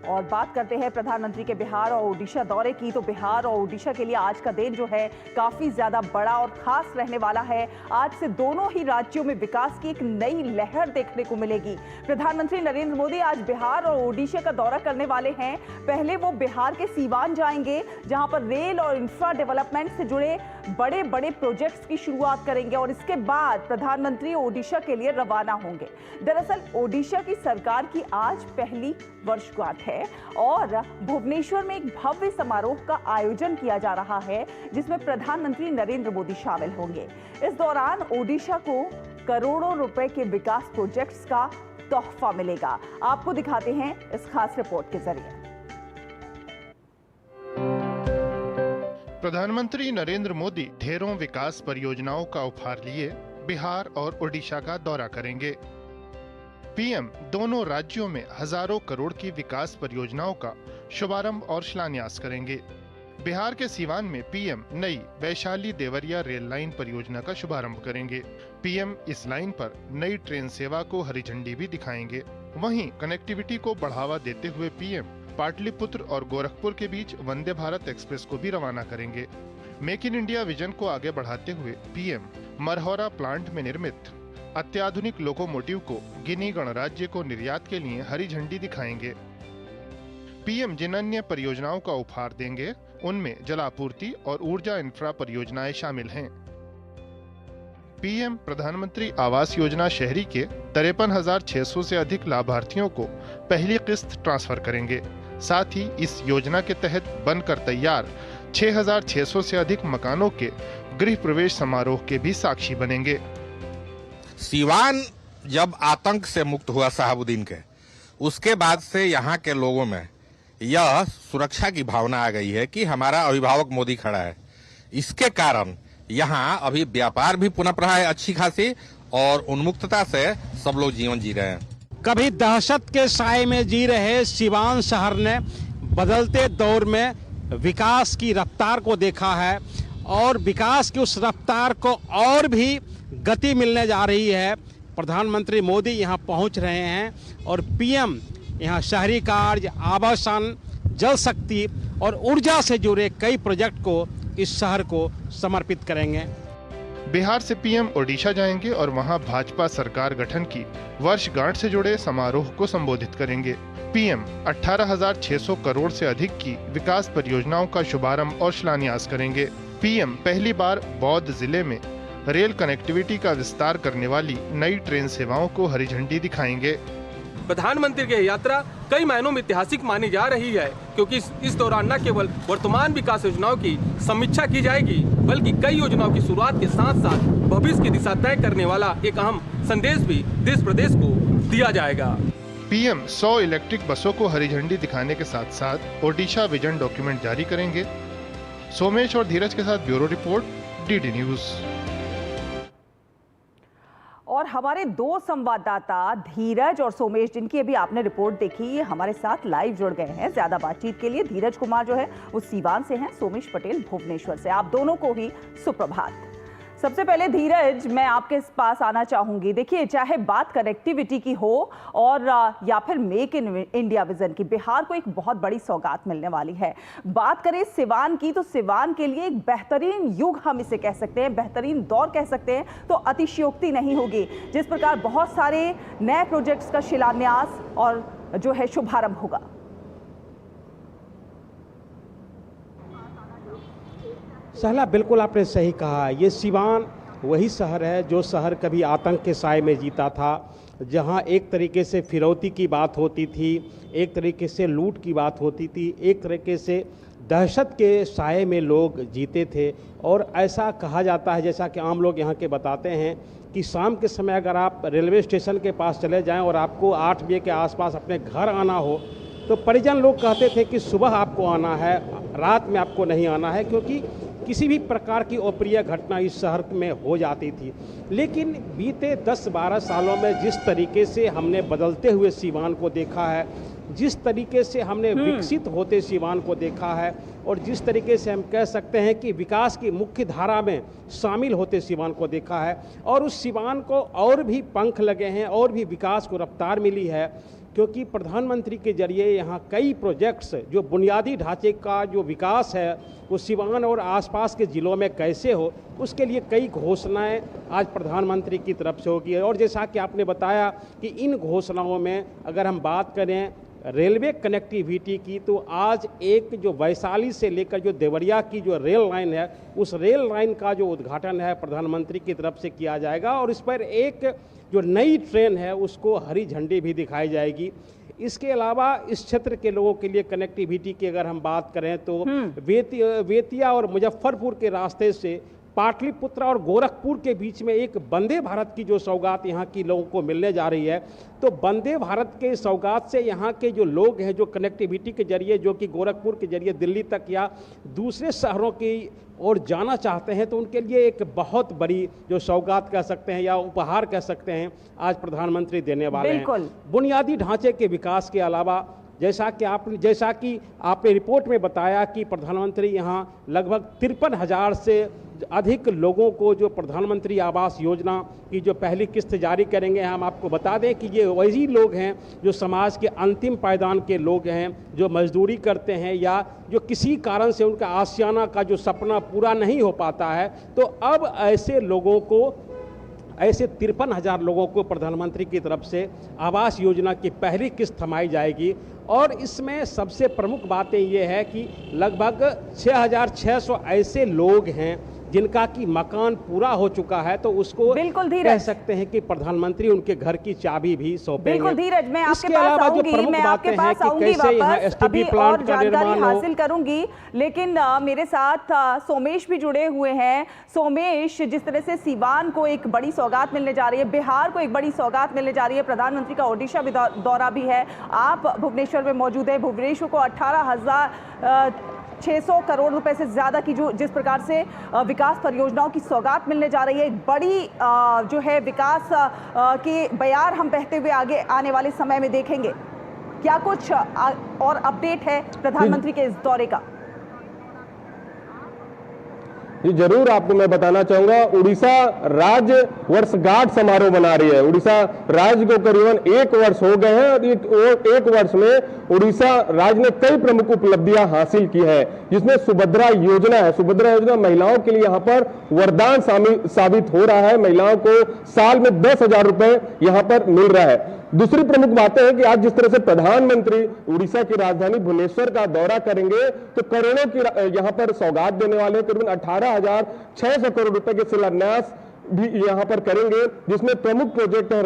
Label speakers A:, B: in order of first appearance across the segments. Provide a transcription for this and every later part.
A: और बात करते हैं प्रधानमंत्री के बिहार और ओडिशा दौरे की। तो बिहार और ओडिशा के लिए आज का दिन जो है काफी ज्यादा बड़ा और खास रहने वाला है। आज से दोनों ही राज्यों में विकास की एक नई लहर देखने को मिलेगी। प्रधानमंत्री नरेंद्र मोदी आज बिहार और ओडिशा का दौरा करने वाले हैं। पहले वो बिहार के सीवान जाएंगे, जहां पर रेल और इंफ्रा डेवलपमेंट से जुड़े बड़े बड़े प्रोजेक्ट्स की शुरुआत करेंगे और इसके बाद प्रधानमंत्री ओडिशा के लिए रवाना होंगे। दरअसल ओडिशा की सरकार की आज पहली वर्षगांठ है और भुवनेश्वर में एक भव्य समारोह का आयोजन किया जा रहा है, जिसमें प्रधानमंत्री नरेंद्र मोदी शामिल होंगे। इस दौरान ओडिशा को करोड़ों रुपए के विकास प्रोजेक्ट्स का तोहफा मिलेगा। आपको दिखाते हैं इस खास रिपोर्ट के जरिए।
B: प्रधानमंत्री नरेंद्र मोदी ढेरों विकास परियोजनाओं का उपहार लिए बिहार और ओडिशा का दौरा करेंगे। पीएम दोनों राज्यों में हजारों करोड़ की विकास परियोजनाओं का शुभारंभ और शिलान्यास करेंगे। बिहार के सीवान में पीएम नई वैशाली देवरिया रेल लाइन परियोजना का शुभारंभ करेंगे। पीएम इस लाइन पर नई ट्रेन सेवा को हरी झंडी भी दिखाएंगे। वहीं कनेक्टिविटी को बढ़ावा देते हुए पीएम पाटलिपुत्र और गोरखपुर के बीच वंदे भारत एक्सप्रेस को भी रवाना करेंगे। मेक इन इंडिया विजन को आगे बढ़ाते हुए पीएम मरहौरा प्लांट में निर्मित अत्याधुनिक लोकोमोटिव को गिनी गणराज्य को निर्यात के लिए हरी झंडी दिखाएंगे। पीएम जिन अन्य परियोजनाओं का उपहार देंगे, उनमें जलापूर्ति और ऊर्जा इंफ्रा परियोजनाएं शामिल हैं। पीएम प्रधानमंत्री आवास योजना शहरी के 53,600 से अधिक लाभार्थियों को पहली किस्त ट्रांसफर करेंगे। साथ ही इस योजना के तहत बनकर तैयार 6,600 से अधिक मकानों के गृह प्रवेश समारोह के भी साक्षी बनेंगे।
C: सीवान जब आतंक से मुक्त हुआ शहाबुद्दीन के, उसके बाद से यहाँ के लोगों में यह सुरक्षा की भावना आ गई है कि हमारा अभिभावक मोदी खड़ा है। इसके कारण यहाँ अभी व्यापार भी पुनः रहा है अच्छी खासी और उन्मुक्तता से सब लोग जीवन जी रहे हैं।
D: कभी दहशत के साए में जी रहे सीवान शहर ने बदलते दौर में विकास की रफ्तार को देखा है और विकास की उस रफ्तार को और भी गति मिलने जा रही है। प्रधानमंत्री मोदी यहाँ पहुँच रहे हैं और पीएम यहाँ शहरी कार्य, आवासन, जल शक्ति और ऊर्जा से जुड़े कई प्रोजेक्ट को इस शहर को समर्पित करेंगे।
B: बिहार से पीएम ओडिशा जाएंगे और वहां भाजपा सरकार गठन की वर्षगांठ से जुड़े समारोह को संबोधित करेंगे। पीएम 18,600 करोड़ से अधिक की विकास परियोजनाओं का शुभारंभ और शिलान्यास करेंगे। पीएम पहली बार बौद्ध जिले में रेल कनेक्टिविटी का विस्तार करने वाली नई ट्रेन सेवाओं को हरी झंडी दिखाएंगे।
E: प्रधानमंत्री की यात्रा कई मायनों में ऐतिहासिक मानी जा रही है, क्योंकि इस दौरान न केवल वर्तमान विकास योजनाओं की समीक्षा की जाएगी, बल्कि कई योजनाओं की शुरुआत के साथ साथ भविष्य की दिशा तय करने वाला एक अहम संदेश भी देश प्रदेश को दिया जाएगा।
B: पीएम 100 इलेक्ट्रिक बसों को हरी झंडी दिखाने के साथ साथ ओडिशा विजन डॉक्यूमेंट जारी करेंगे। सोमेश और धीरज के साथ ब्यूरो रिपोर्ट, डीडी न्यूज।
A: और हमारे दो संवाददाता धीरज और सोमेश, जिनकी अभी आपने रिपोर्ट देखी, हमारे साथ लाइव जुड़ गए हैं ज्यादा बातचीत के लिए। धीरज कुमार जो है वो सीवान से हैं, सोमेश पटेल भुवनेश्वर से। आप दोनों को ही सुप्रभात। सबसे पहले धीरज, मैं आपके पास आना चाहूंगी। देखिए, चाहे बात कनेक्टिविटी की हो और या फिर मेक इन इंडिया विजन की, बिहार को एक बहुत बड़ी सौगात मिलने वाली है। बात करें सिवान की, तो सिवान के लिए एक बेहतरीन युग हम इसे कह सकते हैं, बेहतरीन दौर कह सकते हैं, तो अतिशयोक्ति नहीं होगी। जिस प्रकार बहुत सारे नए प्रोजेक्ट्स का शिलान्यास और जो है शुभारंभ होगा।
D: सहला, बिल्कुल आपने सही कहा। ये सिवान वही शहर है जो शहर कभी आतंक के साए में जीता था, जहां एक तरीके से फिरौती की बात होती थी, एक तरीके से लूट की बात होती थी, एक तरीके से दहशत के साए में लोग जीते थे। और ऐसा कहा जाता है, जैसा कि आम लोग यहाँ के बताते हैं, कि शाम के समय अगर आप रेलवे स्टेशन के पास चले जाएं और आपको 8 बजे के आसपास अपने घर आना हो, तो परिजन लोग कहते थे कि सुबह आपको आना है, रात में आपको नहीं आना है, क्योंकि किसी भी प्रकार की अप्रिय घटना इस शहर में हो जाती थी। लेकिन बीते 10-12 सालों में जिस तरीके से हमने बदलते हुए सीवान को देखा है, जिस तरीके से हमने विकसित होते सीवान को देखा है और जिस तरीके से हम कह सकते हैं कि विकास की मुख्य धारा में शामिल होते सीवान को देखा है, और उस सीवान को और भी पंख लगे हैं और भी विकास को रफ्तार मिली है, क्योंकि प्रधानमंत्री के जरिए यहाँ कई प्रोजेक्ट्स जो बुनियादी ढांचे का जो विकास है वो सिवान और आसपास के ज़िलों में कैसे हो, उसके लिए कई घोषणाएं आज प्रधानमंत्री की तरफ से होगी। और जैसा कि आपने बताया कि इन घोषणाओं में अगर हम बात करें रेलवे कनेक्टिविटी की, तो आज एक जो वैशाली से लेकर जो देवरिया की जो रेल लाइन है, उस रेल लाइन का जो उद्घाटन है प्रधानमंत्री की तरफ से किया जाएगा और इस पर एक जो नई ट्रेन है उसको हरी झंडी भी दिखाई जाएगी। इसके अलावा इस क्षेत्र के लोगों के लिए कनेक्टिविटी की अगर हम बात करें तो बेतिया और मुजफ्फरपुर के रास्ते से पाटलिपुत्र और गोरखपुर के बीच में एक वंदे भारत की जो सौगात यहाँ की लोगों को मिलने जा रही है, तो वंदे भारत के सौगात से यहाँ के जो लोग हैं जो कनेक्टिविटी के जरिए जो कि गोरखपुर के जरिए दिल्ली तक या दूसरे शहरों की ओर जाना चाहते हैं, तो उनके लिए एक बहुत बड़ी जो सौगात कह सकते हैं या उपहार कह सकते हैं आज प्रधानमंत्री देने वाले हैं। बुनियादी ढांचे के विकास के अलावा जैसा कि आपने रिपोर्ट में बताया कि प्रधानमंत्री यहाँ लगभग 53,000 से अधिक लोगों को जो प्रधानमंत्री आवास योजना की जो पहली किस्त जारी करेंगे। हम आपको बता दें कि ये वही लोग हैं जो समाज के अंतिम पायदान के लोग हैं, जो मजदूरी करते हैं या जो किसी कारण से उनका आशियाना का जो सपना पूरा नहीं हो पाता है, तो अब ऐसे लोगों को, ऐसे 53,000 लोगों को प्रधानमंत्री की तरफ से आवास योजना की पहली किस्त थमाई जाएगी। और इसमें सबसे प्रमुख बातें ये है कि लगभग 6,600 ऐसे लोग हैं जिनका कि मकान पूरा हो चुका है, तो उसको
A: बिल्कुल
D: कह सकते हैं कि प्रधानमंत्री उनके घर की चाबी भी सौंपेंगे।
A: बिल्कुल धीरज, मैं आपके पास आऊंगी, मैं आपके पास आऊंगी वापस, अभी और जानकारी हासिल करूंगी, लेकिन मेरे साथ सोमेश भी जुड़े हुए हैं। सोमेश, जिस तरह से सीवान को एक बड़ी सौगात मिलने जा रही है, बिहार को एक बड़ी सौगात मिलने जा रही है, प्रधानमंत्री का ओडिशा भी दौरा भी है, आप भुवनेश्वर में मौजूद है। भुवनेश्वर को 18,600 करोड़ रुपए से ज्यादा की जो जिस प्रकार से विकास परियोजनाओं की सौगात मिलने जा रही है, एक बड़ी जो है विकास की बयार हम बहते हुए आगे आने वाले समय में देखेंगे। क्या कुछ और अपडेट है प्रधानमंत्री के इस दौरे का?
F: जी जरूर, आपको मैं बताना चाहूंगा, उड़ीसा राज्य वर्षगांठ समारोह मना रही है। उड़ीसा राज्य को करीबन 1 वर्ष हो गए हैं और एक वर्ष में उड़ीसा राज्य ने कई प्रमुख उपलब्धियां हासिल की है, जिसमें सुभद्रा योजना है। सुभद्रा योजना महिलाओं के लिए यहाँ पर वरदान साबित हो रहा है। महिलाओं को साल में 10,000 रुपए यहाँ पर मिल रहा है। दूसरी प्रमुख बातें हैं कि आज जिस तरह से प्रधानमंत्री उड़ीसा की राजधानी भुवनेश्वर का दौरा करेंगे, तो करोड़ों की यहाँ पर सौगात देने वाले करीबन 18,600 करोड़ रुपए के शिलान्यास भी यहाँ पर करेंगे, जिसमें प्रमुख प्रोजेक्ट है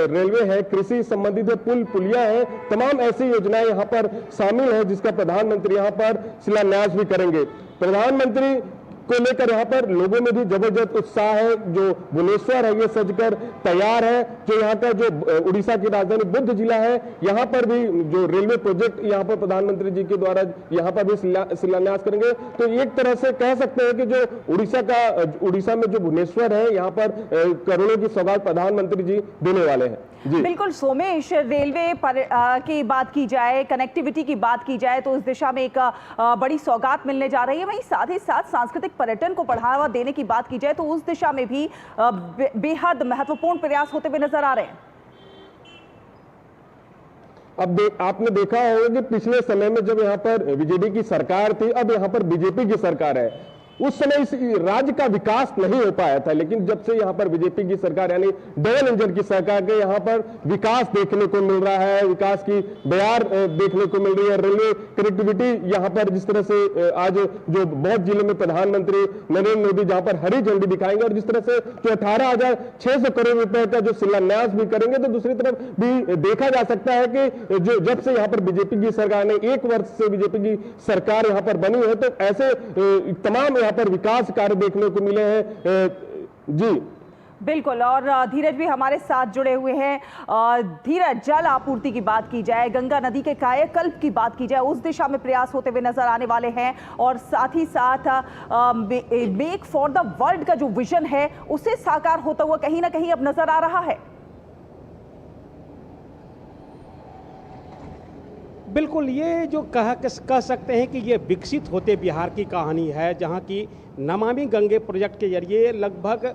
F: रेलवे है, कृषि संबंधित है, पुलिया है, तमाम ऐसी योजनाएं यहाँ पर शामिल है जिसका प्रधानमंत्री यहाँ पर शिलान्यास भी करेंगे। प्रधानमंत्री को लेकर यहाँ पर लोगों में भी जबरदस्त उत्साह है। जो भुवनेश्वर है ये सजकर तैयार है। जो यहाँ का जो उड़ीसा की राजधानी बुद्ध जिला है, यहाँ पर भी जो रेलवे प्रोजेक्ट यहाँ पर प्रधानमंत्री जी के द्वारा यहाँ पर भी शिलान्यास करेंगे। तो एक तरह से कह सकते हैं कि जो उड़ीसा में जो भुवनेश्वर है, यहाँ पर करोड़ों की सौगात प्रधानमंत्री जी देने वाले हैं।
A: बिल्कुल सोमेश, रेलवे पर की बात की जाए, कनेक्टिविटी की बात की जाए, तो इस दिशा में एक बड़ी सौगात मिलने जा रही है। वहीं साथ ही साथ सांस्कृतिक पर्यटन को बढ़ावा देने की बात की जाए तो उस दिशा में भी बेहद महत्वपूर्ण प्रयास होते हुए नजर आ रहे हैं।
F: अब आपने देखा होगा कि पिछले समय में जब यहाँ पर बीजेडी की सरकार थी, अब यहाँ पर बीजेपी की सरकार है, उस समय इस राज्य का विकास नहीं हो पाया था। लेकिन जब से यहाँ पर बीजेपी की सरकार यानी डबल इंजन की सरकार के यहाँ पर विकास देखने को मिल रहा है, विकास की बयार देखने को मिल रही है। रेलवे कनेक्टिविटी यहाँ पर जिस तरह से आज जो बहुत जिले में प्रधानमंत्री नरेंद्र मोदी जहाँ पर हरी झंडी दिखाएंगे और जिस तरह से जो 18,600 करोड़ रुपए का जो शिलान्यास भी करेंगे, तो दूसरी तरफ भी देखा जा सकता है कि जो जब से यहाँ पर बीजेपी की सरकार ने 1 वर्ष से बीजेपी की सरकार यहाँ पर बनी है, तो ऐसे तमाम यहाँ पर विकास कार्य देखने को मिले हैं। जी
A: बिल्कुल, और धीरज भी हमारे साथ जुड़े हुए हैं। धीरज, जल आपूर्ति की बात की जाए, गंगा नदी के कायाकल्प की बात की जाए, उस दिशा में प्रयास होते हुए नजर आने वाले हैं और साथ ही साथ मेक फॉर द वर्ल्ड का जो विजन है उसे साकार होता हुआ कहीं ना कहीं अब नजर आ रहा है।
D: बिल्कुल, ये जो कह सकते हैं कि ये विकसित होते बिहार की कहानी है, जहाँ की नमामि गंगे प्रोजेक्ट के जरिए लगभग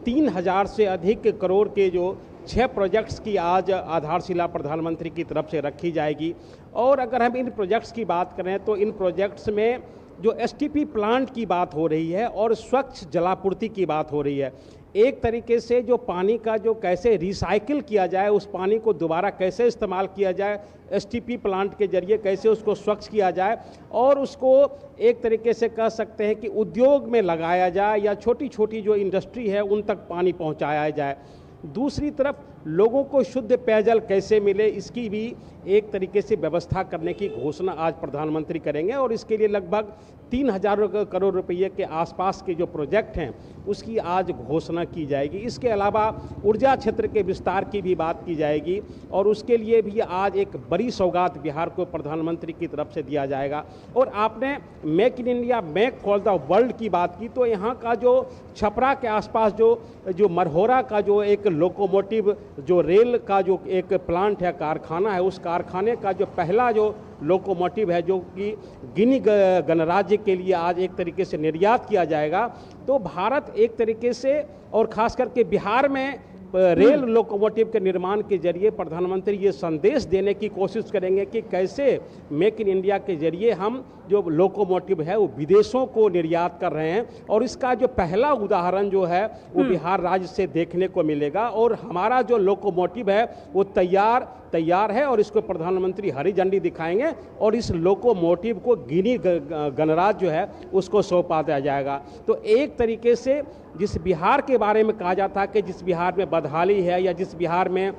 D: 3,000 से अधिक करोड़ के जो 6 प्रोजेक्ट्स की आज आधारशिला प्रधानमंत्री की तरफ से रखी जाएगी। और अगर हम इन प्रोजेक्ट्स की बात करें तो इन प्रोजेक्ट्स में जो एसटीपी प्लांट की बात हो रही है और स्वच्छ जलापूर्ति की बात हो रही है। एक तरीके से जो पानी का जो कैसे रिसाइकिल किया जाए, उस पानी को दोबारा कैसे इस्तेमाल किया जाए, एसटीपी प्लांट के जरिए कैसे उसको स्वच्छ किया जाए और उसको एक तरीके से कह सकते हैं कि उद्योग में लगाया जाए या छोटी छोटी जो इंडस्ट्री है उन तक पानी पहुंचाया जाए। दूसरी तरफ लोगों को शुद्ध पेयजल कैसे मिले, इसकी भी एक तरीके से व्यवस्था करने की घोषणा आज प्रधानमंत्री करेंगे और इसके लिए लगभग 3000 करोड़ रुपये के आसपास के जो प्रोजेक्ट हैं उसकी आज घोषणा की जाएगी। इसके अलावा ऊर्जा क्षेत्र के विस्तार की भी बात की जाएगी और उसके लिए भी आज एक बड़ी सौगात बिहार को प्रधानमंत्री की तरफ से दिया जाएगा। और आपने make in India, make for the world की बात की, तो यहाँ का जो छपरा के आसपास जो मरहोरा का जो एक लोकोमोटिव जो रेल का जो एक प्लांट है, कारखाना है, उस कारखाने का जो पहला जो लोकोमोटिव है जो कि गिनी गणराज्य के लिए आज एक तरीके से निर्यात किया जाएगा। तो भारत एक तरीके से और खास करके बिहार में रेल लोकोमोटिव के निर्माण के जरिए प्रधानमंत्री ये संदेश देने की कोशिश करेंगे कि कैसे मेक इन इंडिया के जरिए हम जो लोकोमोटिव है वो विदेशों को निर्यात कर रहे हैं और इसका जो पहला उदाहरण जो है वो बिहार राज्य से देखने को मिलेगा। और हमारा जो लोकोमोटिव है वो तैयार है और इसको प्रधानमंत्री हरी झंडी दिखाएंगे और इस लोकोमोटिव को गिनी गणराज्य जो है उसको सौंपा दिया जाएगा। तो एक तरीके से जिस बिहार के बारे में कहा जाता है कि जिस बिहार में बदहाली है या जिस बिहार में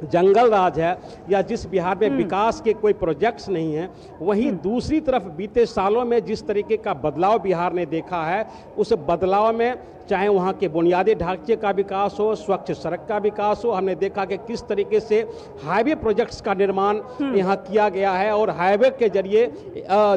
D: जंगल राज है या जिस बिहार में विकास के कोई प्रोजेक्ट्स नहीं हैं, वहीं दूसरी तरफ बीते सालों में जिस तरीके का बदलाव बिहार ने देखा है उस बदलाव में चाहे वहाँ के बुनियादी ढांचे का विकास हो, स्वच्छ सड़क का विकास हो, हमने देखा कि किस तरीके से हाईवे प्रोजेक्ट्स का निर्माण यहाँ किया गया है और हाईवे के जरिए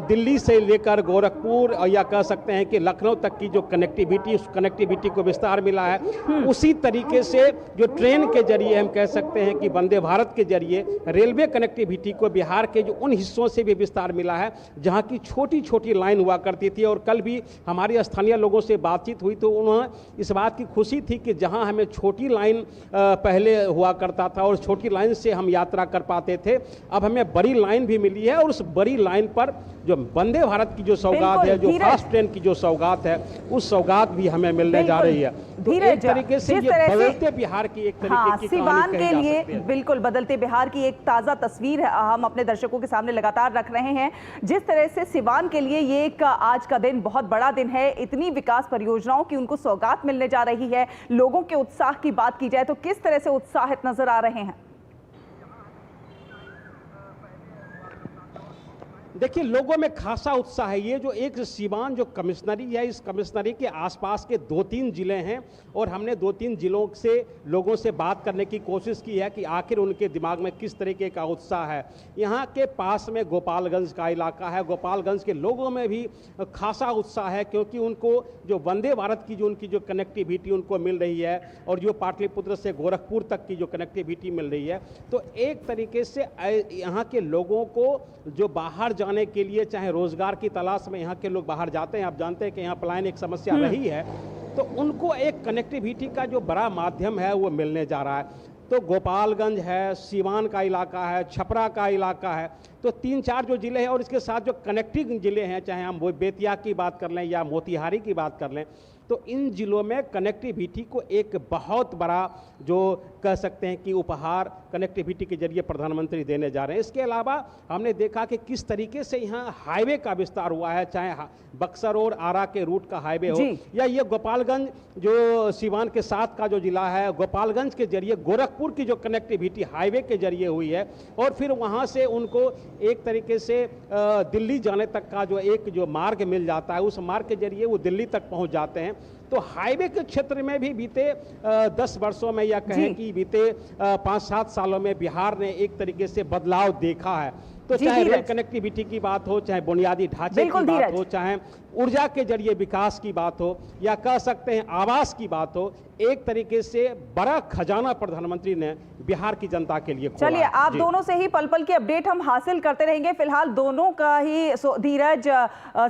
D: दिल्ली से लेकर गोरखपुर या कह सकते हैं कि लखनऊ तक की जो कनेक्टिविटी, उस कनेक्टिविटी को विस्तार मिला है। उसी तरीके से जो ट्रेन के जरिए हम कह सकते हैं कि वंदे भारत के जरिए रेलवे कनेक्टिविटी को बिहार के जो उन हिस्सों से भी विस्तार मिला है जहाँ की छोटी छोटी लाइन हुआ करती थी। और कल भी हमारे स्थानीय लोगों से बातचीत हुई तो उन्होंने इस बात की खुशी थी कि जहां हमें छोटी लाइन पहले हुआ करता था और छोटी लाइन से हम यात्रा कर पाते थे, अब हमें बड़ी लाइन भी मिली है और उस बड़ी लाइन पर जो वंदे भारत की जो सौगात है, जो फास्ट ट्रेन की जो सौगात है, उस सौगात भी हमें मिलने जा रही है। तो एक तरीके से ये बदलते बिहार की एक तरीके की
A: सिवान के लिए बिल्कुल बदलते बिहार की एक ताजा तस्वीर हम अपने दर्शकों के सामने लगातार रख रहे हैं। जिस तरह से सिवान के लिए ये एक आज का दिन बहुत बड़ा दिन है, इतनी विकास परियोजनाओं की उनको सौगात मिलने जा रही है। लोगों के उत्साह की बात की जाए तो किस तरह से उत्साहित नजर आ रहे हैं?
D: देखिए, लोगों में खासा उत्साह है। ये जो एक सिवान जो कमिश्नरी है, इस कमिश्नरी के आसपास के 2-3 जिले हैं और हमने 2-3 जिलों से लोगों से बात करने की कोशिश की है कि आखिर उनके दिमाग में किस तरीके का उत्साह है। यहाँ के पास में गोपालगंज का इलाका है, गोपालगंज के लोगों में भी खासा उत्साह है क्योंकि उनको जो वंदे भारत की जो उनकी जो कनेक्टिविटी उनको मिल रही है और जो पाटलिपुत्र से गोरखपुर तक की जो कनेक्टिविटी मिल रही है, तो एक तरीके से यहाँ के लोगों को जो बाहर जाने के लिए चाहे रोजगार की तलाश में यहाँ के लोग बाहर जाते हैं, आप जानते हैं कि यहाँ पलायन एक समस्या रही है, तो उनको एक कनेक्टिविटी का जो बड़ा माध्यम है वो मिलने जा रहा है। तो गोपालगंज है, सिवान का इलाका है, छपरा का इलाका है, तो 3-4 जो जिले हैं और इसके साथ जो कनेक्टिंग जिले हैं, चाहे हम वो बेतिया की बात कर लें या मोतिहारी की बात कर लें, तो इन जिलों में कनेक्टिविटी को एक बहुत बड़ा जो कह सकते हैं कि उपहार कनेक्टिविटी के जरिए प्रधानमंत्री देने जा रहे हैं। इसके अलावा हमने देखा कि किस तरीके से यहाँ हाईवे का विस्तार हुआ है, चाहे बक्सर और आरा के रूट का हाईवे हो या ये गोपालगंज जो सिवान के साथ का जो जिला है, गोपालगंज के जरिए गोरखपुर की जो कनेक्टिविटी हाईवे के जरिए हुई है और फिर वहाँ से उनको एक तरीके से दिल्ली जाने तक का जो एक जो मार्ग मिल जाता है, उस मार्ग के जरिए वो दिल्ली तक पहुँच जाते हैं। तो हाईवे के क्षेत्र में भी बीते 10 वर्षों में या कहें कि बीते 5-7 सालों में बिहार ने एक तरीके से बदलाव देखा है। तो चाहे रेल कनेक्टिविटी की बात हो, चाहे बुनियादी ढांचे की बात हो, चाहे ऊर्जा के जरिए विकास की बात हो या कह सकते हैं आवास की बात हो, एक तरीके से बड़ा खजाना प्रधानमंत्री ने बिहार की जनता के लिए खोला।
A: चलिए, आप दोनों से ही पल पल की अपडेट हम हासिल करते रहेंगे। फिलहाल दोनों का ही धीरज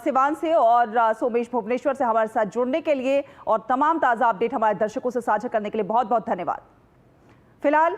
A: सिवान से और सोमेश भुवनेश्वर से हमारे साथ जुड़ने के लिए और तमाम ताजा अपडेट हमारे दर्शकों से साझा करने के लिए बहुत बहुत धन्यवाद। फिलहाल